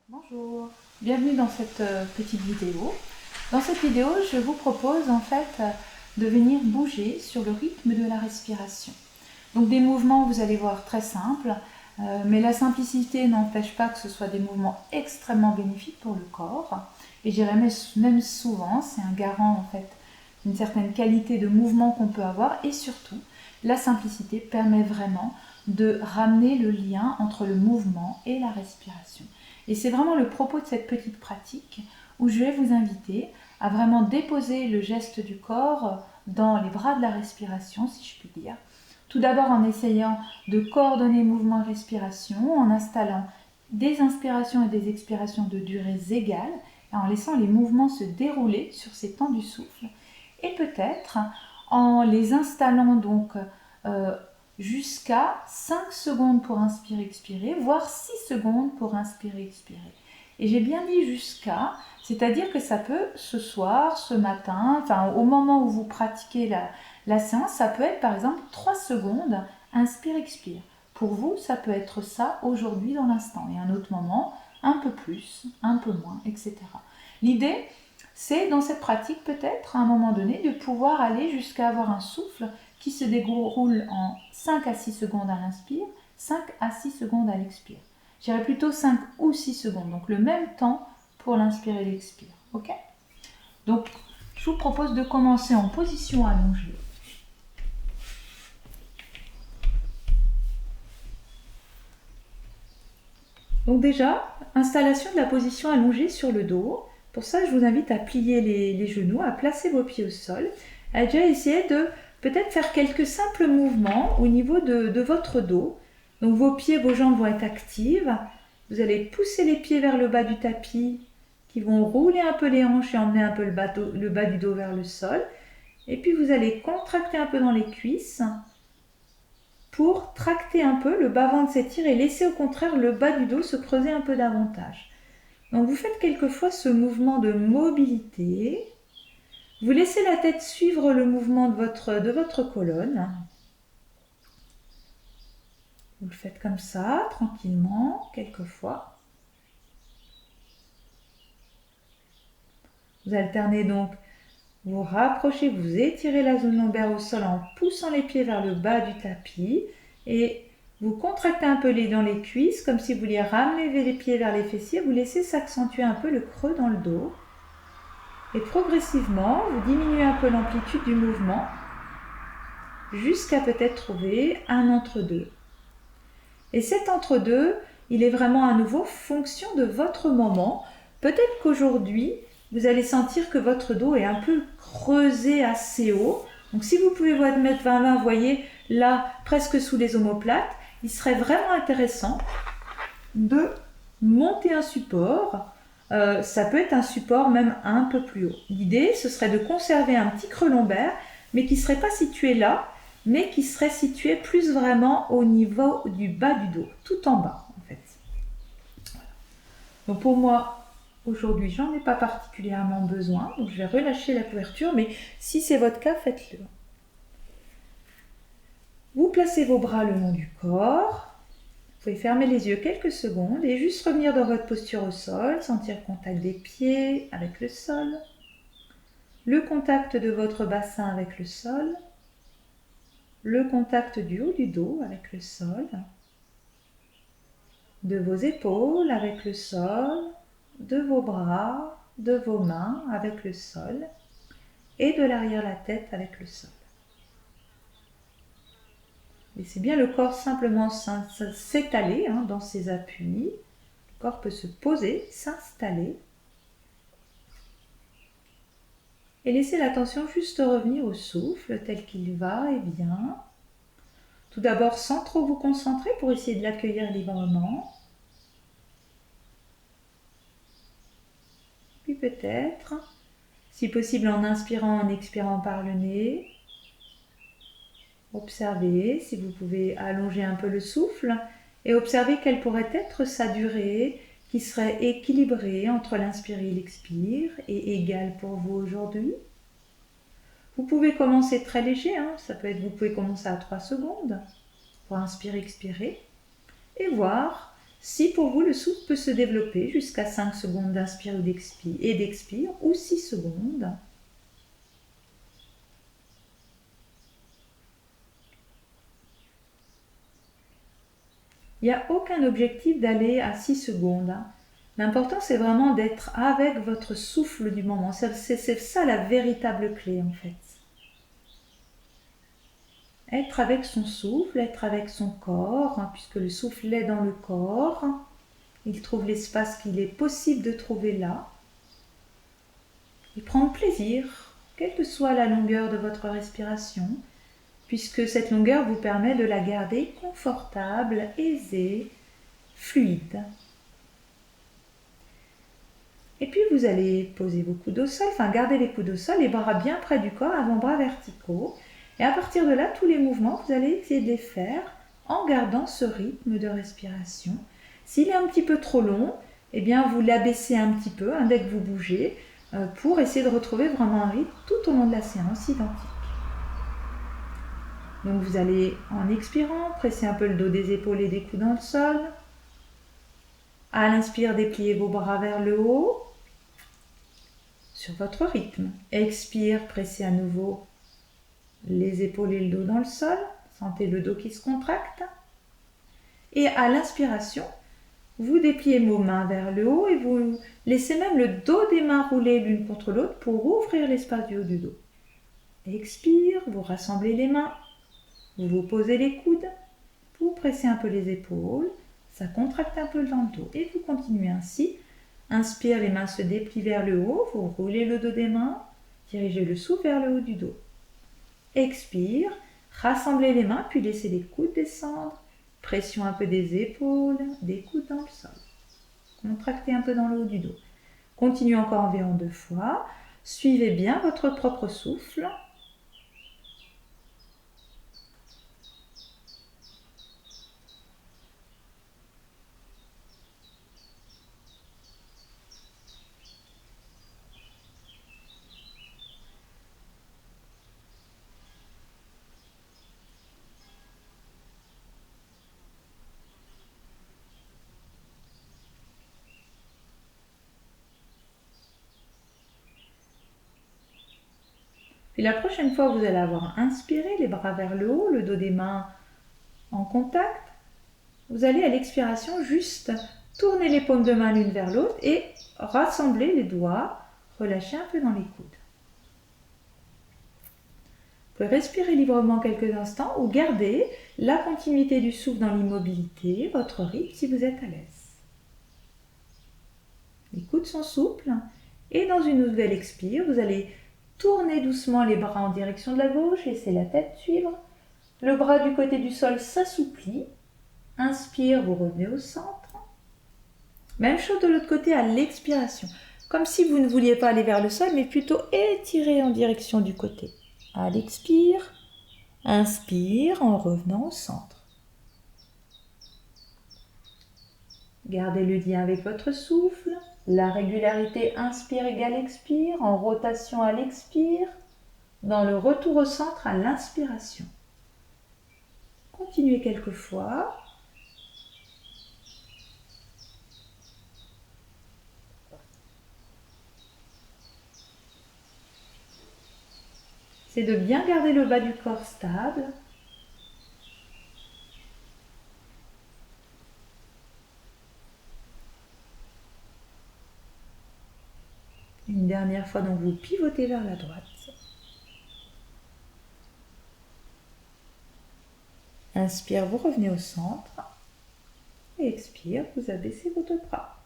Bonjour, bienvenue dans cette petite vidéo. Dans cette vidéo, je vous propose en fait de venir bouger sur le rythme de la respiration. Donc des mouvements, vous allez voir, très simples, mais la simplicité n'empêche pas que ce soit des mouvements extrêmement bénéfiques pour le corps. Et je dirais même souvent, c'est un garant en fait d'une certaine qualité de mouvement qu'on peut avoir, et surtout, la simplicité permet vraiment de ramener le lien entre le mouvement et la respiration. Et c'est vraiment le propos de cette petite pratique où je vais vous inviter à vraiment déposer le geste du corps dans les bras de la respiration, si je puis dire. Tout d'abord en essayant de coordonner mouvement et respiration, en installant des inspirations et des expirations de durées égales, et en laissant les mouvements se dérouler sur ces temps du souffle. Et peut-être en les installant donc jusqu'à 5 secondes pour inspirer, expirer, voire 6 secondes pour inspirer, expirer. Et j'ai bien dit jusqu'à, c'est-à-dire que ça peut ce soir, ce matin, enfin au moment où vous pratiquez la séance, ça peut être par exemple 3 secondes, inspire, expire. Pour vous, ça peut être ça aujourd'hui dans l'instant, et un autre moment, un peu plus, un peu moins, etc. L'idée, c'est dans cette pratique peut-être à un moment donné de pouvoir aller jusqu'à avoir un souffle qui se déroule en 5 à 6 secondes à l'inspire, 5 à 6 secondes à l'expire. Je dirais plutôt 5 ou 6 secondes, donc le même temps pour l'inspire et l'expire. Ok? Donc, je vous propose de commencer en position allongée. Donc déjà, installation de la position allongée sur le dos. Pour ça, je vous invite à plier les genoux, à placer vos pieds au sol, à déjà essayer de peut-être faire quelques simples mouvements au niveau de votre dos. Donc vos pieds, vos jambes vont être actives. Vous allez pousser les pieds vers le bas du tapis, qui vont rouler un peu les hanches et emmener un peu le bas du dos vers le sol. Et puis vous allez contracter un peu dans les cuisses pour tracter un peu, le bas-ventre s'étire et laisser au contraire le bas du dos se creuser un peu davantage. Donc vous faites quelquefois ce mouvement de mobilité. Vous laissez la tête suivre le mouvement de votre colonne. Vous le faites comme ça, tranquillement, quelquefois. Vous alternez donc, vous rapprochez, vous étirez la zone lombaire au sol en poussant les pieds vers le bas du tapis et vous contractez un peu dans les cuisses comme si vous vouliez ramener les pieds vers les fessiers. Vous laissez s'accentuer un peu le creux dans le dos. Et progressivement, vous diminuez un peu l'amplitude du mouvement jusqu'à peut-être trouver un entre-deux. Et cet entre-deux, il est vraiment à nouveau fonction de votre moment. Peut-être qu'aujourd'hui, vous allez sentir que votre dos est un peu creusé assez haut. Donc si vous pouvez vous mettre 20-20, voyez, là, presque sous les omoplates, il serait vraiment intéressant de monter un support. Ça peut être un support même un peu plus haut. L'idée, ce serait de conserver un petit creux lombaire, mais qui ne serait pas situé là, mais qui serait situé plus vraiment au niveau du bas du dos, tout en bas en fait. Voilà. Donc pour moi, aujourd'hui, j'en ai pas particulièrement besoin, donc je vais relâcher la couverture, mais si c'est votre cas, faites-le. Vous placez vos bras le long du corps. Vous pouvez fermer les yeux quelques secondes et juste revenir dans votre posture au sol, sentir le contact des pieds avec le sol, le contact de votre bassin avec le sol, le contact du haut du dos avec le sol, de vos épaules avec le sol, de vos bras, de vos mains avec le sol et de l'arrière de la tête avec le sol. Laissez bien le corps simplement s'étaler dans ses appuis. Le corps peut se poser, s'installer. Et laissez l'attention juste revenir au souffle tel qu'il va et vient. Tout d'abord sans trop vous concentrer pour essayer de l'accueillir librement. Puis peut-être, si possible en inspirant, en expirant par le nez. Observez si vous pouvez allonger un peu le souffle et observez quelle pourrait être sa durée qui serait équilibrée entre l'inspire et l'expire et égale pour vous aujourd'hui. Vous pouvez commencer très léger, ça peut être, vous pouvez commencer à 3 secondes pour inspirer, expirer et voir Si pour vous, le souffle peut se développer jusqu'à 5 secondes d'inspire et d'expire, ou 6 secondes. Il n'y a aucun objectif d'aller à 6 secondes. L'important, c'est vraiment d'être avec votre souffle du moment. C'est ça la véritable clé, en fait. Être avec son souffle, être avec son corps, puisque le souffle est dans le corps. Il trouve l'espace qu'il est possible de trouver là. Et prendre plaisir, quelle que soit la longueur de votre respiration, puisque cette longueur vous permet de la garder confortable, aisée, fluide. Et puis vous allez poser vos coudes au sol, garder les coudes au sol, les bras bien près du corps, avant-bras verticaux. Et à partir de là, tous les mouvements, vous allez essayer de les faire en gardant ce rythme de respiration. S'il est un petit peu trop long, eh bien vous l'abaissez un petit peu dès que vous bougez pour essayer de retrouver vraiment un rythme tout au long de la séance identique. Donc vous allez, en expirant, presser un peu le dos des épaules et des coudes dans le sol. À l'inspire, dépliez vos bras vers le haut sur votre rythme. Expire, pressez à nouveau les épaules et le dos dans le sol. Sentez le dos qui se contracte. Et à l'inspiration, vous dépliez vos mains vers le haut et vous laissez même le dos des mains rouler l'une contre l'autre pour ouvrir l'espace du haut du dos. Expire, vous rassemblez les mains, vous posez les coudes, vous pressez un peu les épaules, ça contracte un peu dans le dos et vous continuez ainsi. Inspire, les mains se déplient vers le haut, vous roulez le dos des mains, dirigez le souffle vers le haut du dos. Expire, rassemblez les mains puis laissez les coudes descendre. Pression un peu des épaules, des coudes dans le sol. Contractez un peu dans le haut du dos. Continuez encore environ 2 fois. Suivez bien votre propre souffle. Puis la prochaine fois, vous allez avoir inspiré, les bras vers le haut, le dos des mains en contact. Vous allez à l'expiration juste tourner les paumes de main l'une vers l'autre et rassembler les doigts, relâcher un peu dans les coudes. Vous pouvez respirer librement quelques instants ou garder la continuité du souffle dans l'immobilité, votre rythme si vous êtes à l'aise. Les coudes sont souples et dans une nouvelle expire, vous allez tournez doucement les bras en direction de la gauche, laissez la tête suivre. Le bras du côté du sol s'assouplit. Inspire, vous revenez au centre. Même chose de l'autre côté à l'expiration. Comme si vous ne vouliez pas aller vers le sol, mais plutôt étirer en direction du côté. À l'expire, inspire en revenant au centre. Gardez le lien avec votre souffle. La régularité inspire égale expire, en rotation à l'expire, dans le retour au centre à l'inspiration. Continuez quelques fois. C'est de bien garder le bas du corps stable. Une dernière fois, donc vous pivotez vers la droite. Inspire, vous revenez au centre. Et expire, vous abaissez vos 2 bras.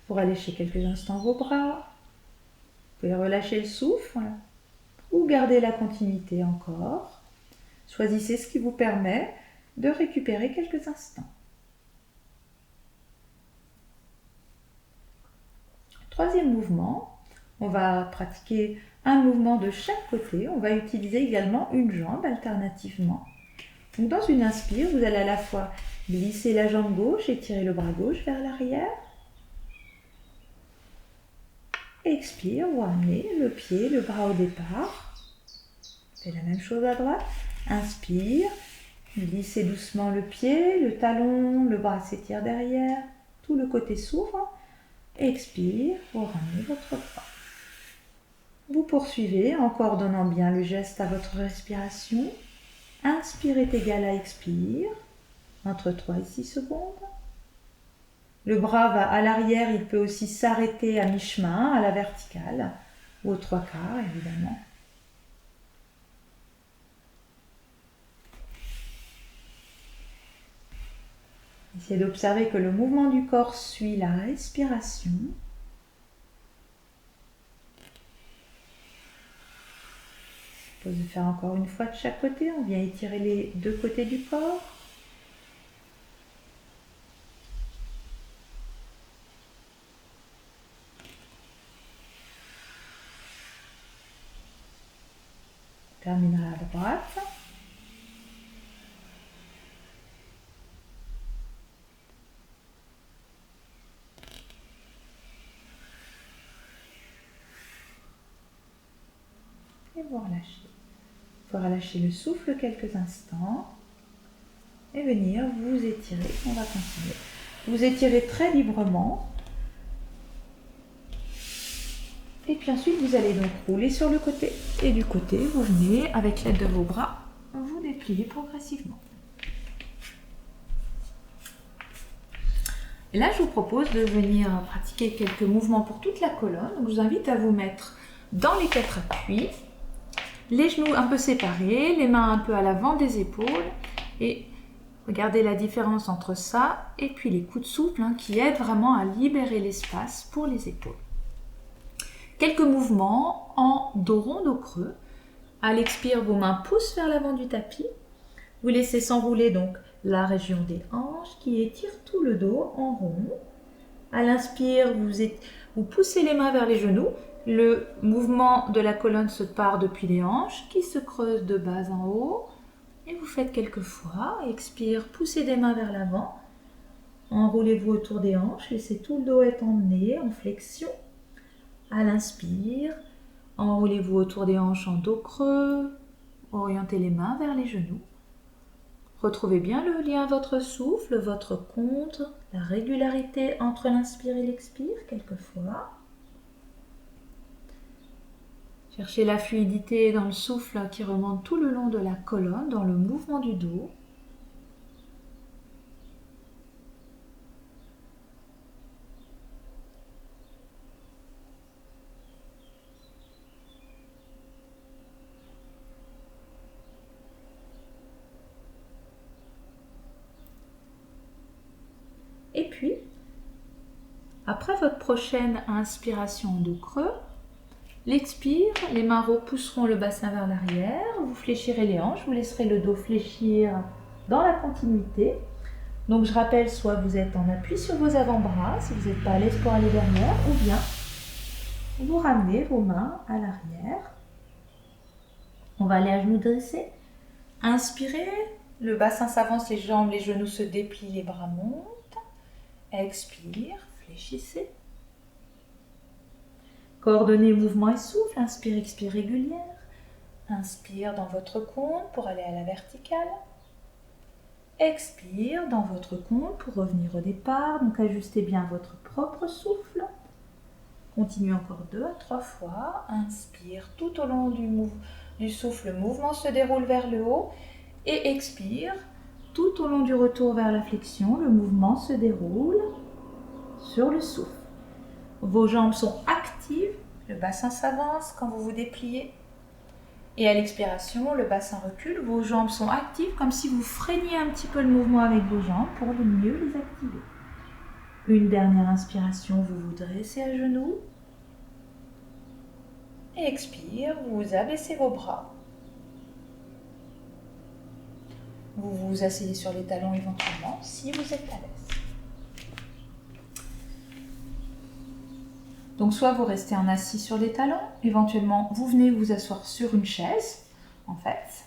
Vous relâchez quelques instants vos bras. Vous pouvez relâcher le souffle ou garder la continuité encore. Choisissez ce qui vous permet de récupérer quelques instants. Troisième mouvement, on va pratiquer un mouvement de chaque côté. On va utiliser également une jambe alternativement. Donc dans une inspire, vous allez à la fois glisser la jambe gauche et tirer le bras gauche vers l'arrière. Expire, vous ramenez le pied, le bras au départ. Faites la même chose à droite. Inspire, Glissez doucement le pied, le talon, le bras s'étire derrière, tout le côté s'ouvre. Expire, vous ramenez votre bras. Vous poursuivez en coordonnant bien le geste à votre respiration. Inspire est égal à expire, entre 3 et 6 secondes. Le bras va à l'arrière, il peut aussi s'arrêter à mi-chemin, à la verticale, ou aux 3/4 évidemment. Essayez d'observer que le mouvement du corps suit la respiration. Vous pouvez faire encore une fois de chaque côté. On vient étirer les deux côtés du corps. On terminera à droite. Et vous relâchez. Vous relâchez le souffle quelques instants et venir vous étirer. On va continuer. Vous étirez très librement. Et puis ensuite, vous allez donc rouler sur le côté. Et du côté, vous venez, avec l'aide de vos bras, vous déplier progressivement. Et là, je vous propose de venir pratiquer quelques mouvements pour toute la colonne. Donc, je vous invite à vous mettre dans les 4 appuis. Les genoux un peu séparés, les mains un peu à l'avant des épaules. Et regardez la différence entre ça et puis les coups de souffle qui aident vraiment à libérer l'espace pour les épaules. Quelques mouvements en dos rond, dos creux. À l'expire, vos mains poussent vers l'avant du tapis. Vous laissez s'enrouler donc la région des hanches qui étire tout le dos en rond. À l'inspire, vous poussez les mains vers les genoux. Le mouvement de la colonne se part depuis les hanches qui se creusent de bas en haut. Et vous faites quelques fois. Expire, poussez des mains vers l'avant. Enroulez-vous autour des hanches. Laissez tout le dos être emmené en flexion. À l'inspire, enroulez-vous autour des hanches en dos creux. Orientez les mains vers les genoux. Retrouvez bien le lien à votre souffle, votre compte, la régularité entre l'inspire et l'expire quelquefois. Cherchez la fluidité dans le souffle qui remonte tout le long de la colonne, dans le mouvement du dos. Et puis, après votre prochaine inspiration en dos creux, l'expire, les mains repousseront le bassin vers l'arrière, vous fléchirez les hanches, vous laisserez le dos fléchir dans la continuité. Donc je rappelle, soit vous êtes en appui sur vos avant-bras, si vous n'êtes pas à l'aise pour aller derrière, ou bien vous ramenez vos mains à l'arrière. On va aller à genoux dressés. Inspirez, le bassin s'avance, les jambes, les genoux se déplient, les bras montent. Expire, fléchissez. Coordonnez mouvement et souffle, inspire, expire régulière. Inspire dans votre compte pour aller à la verticale. Expire dans votre compte pour revenir au départ. Donc ajustez bien votre propre souffle. Continuez encore 2 à 3 fois. Inspire tout au long du souffle, le mouvement se déroule vers le haut. Et expire tout au long du retour vers la flexion, le mouvement se déroule sur le souffle. Vos jambes sont actives, le bassin s'avance quand vous vous dépliez. Et à l'expiration, le bassin recule, vos jambes sont actives comme si vous freiniez un petit peu le mouvement avec vos jambes pour le mieux les activer. Une dernière inspiration, vous vous dressez à genoux. Et expire, vous abaissez vos bras. Vous vous asseyez sur les talons éventuellement si vous êtes à l'aise. Donc soit vous restez en assis sur les talons, éventuellement vous venez vous asseoir sur une chaise, en fait.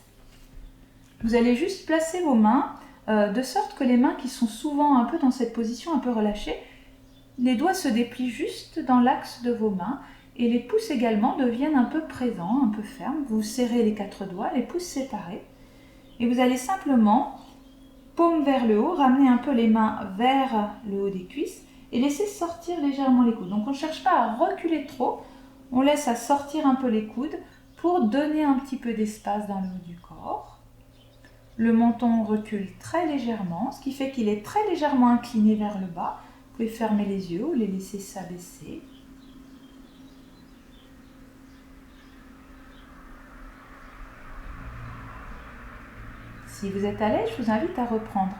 Vous allez juste placer vos mains de sorte que les mains qui sont souvent un peu dans cette position un peu relâchée, les doigts se déplient juste dans l'axe de vos mains et les pouces également deviennent un peu présents, un peu fermes. Vous serrez les 4 doigts, les pouces séparés. Et vous allez simplement, paume vers le haut, ramener un peu les mains vers le haut des cuisses et laisser sortir légèrement les coudes. Donc on ne cherche pas à reculer trop, on laisse à sortir un peu les coudes pour donner un petit peu d'espace dans le haut du corps. Le menton recule très légèrement, ce qui fait qu'il est très légèrement incliné vers le bas. Vous pouvez fermer les yeux ou les laisser s'abaisser. Si vous êtes à l'aise, je vous invite à reprendre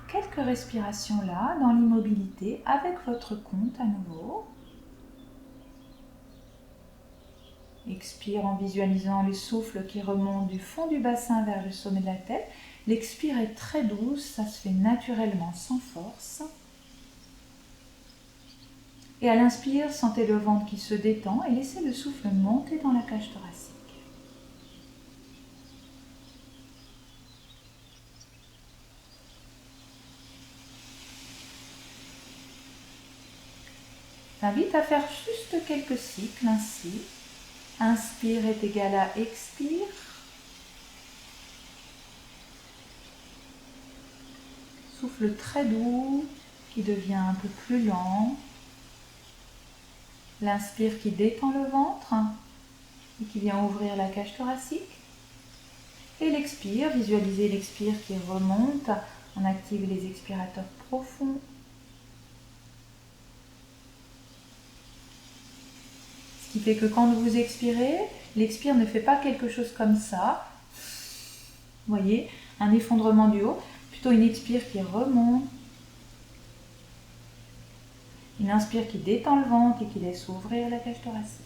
quelques respirations là, dans l'immobilité, avec votre compte à nouveau. Expire en visualisant le souffle qui remonte du fond du bassin vers le sommet de la tête. L'expire est très douce, ça se fait naturellement sans force. Et à l'inspire, sentez le ventre qui se détend et laissez le souffle monter dans la cage thoracique. Je t'invite à faire juste quelques cycles ainsi. Inspire est égal à expire. Souffle très doux qui devient un peu plus lent. L'inspire qui détend le ventre et qui vient ouvrir la cage thoracique. Et l'expire, visualisez l'expire qui remonte. On active les expirateurs profonds. Ce qui fait que quand vous expirez, l'expire ne fait pas quelque chose comme ça. Vous voyez, un effondrement du haut. Plutôt une expire qui remonte. Une inspire qui détend le ventre et qui laisse ouvrir la cage thoracique.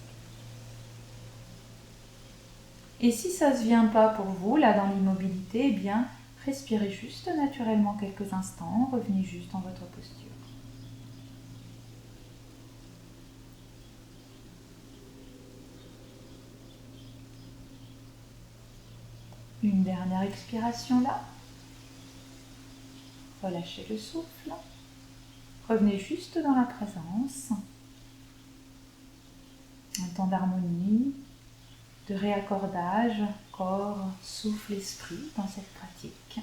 Et si ça ne se vient pas pour vous, là dans l'immobilité, eh bien, respirez juste naturellement quelques instants, revenez juste dans votre posture. Une dernière expiration là. Relâchez le souffle. Revenez juste dans la présence. Un temps d'harmonie, de réaccordage, corps, souffle, esprit dans cette pratique.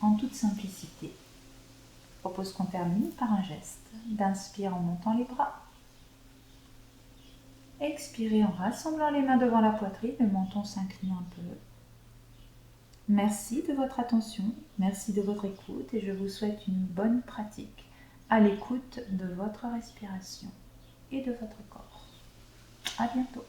En toute simplicité. Je propose qu'on termine par un geste d'inspire en montant les bras. Expirez en rassemblant les mains devant la poitrine, le menton s'incline un peu. Merci de votre attention, merci de votre écoute et je vous souhaite une bonne pratique à l'écoute de votre respiration et de votre corps. À bientôt.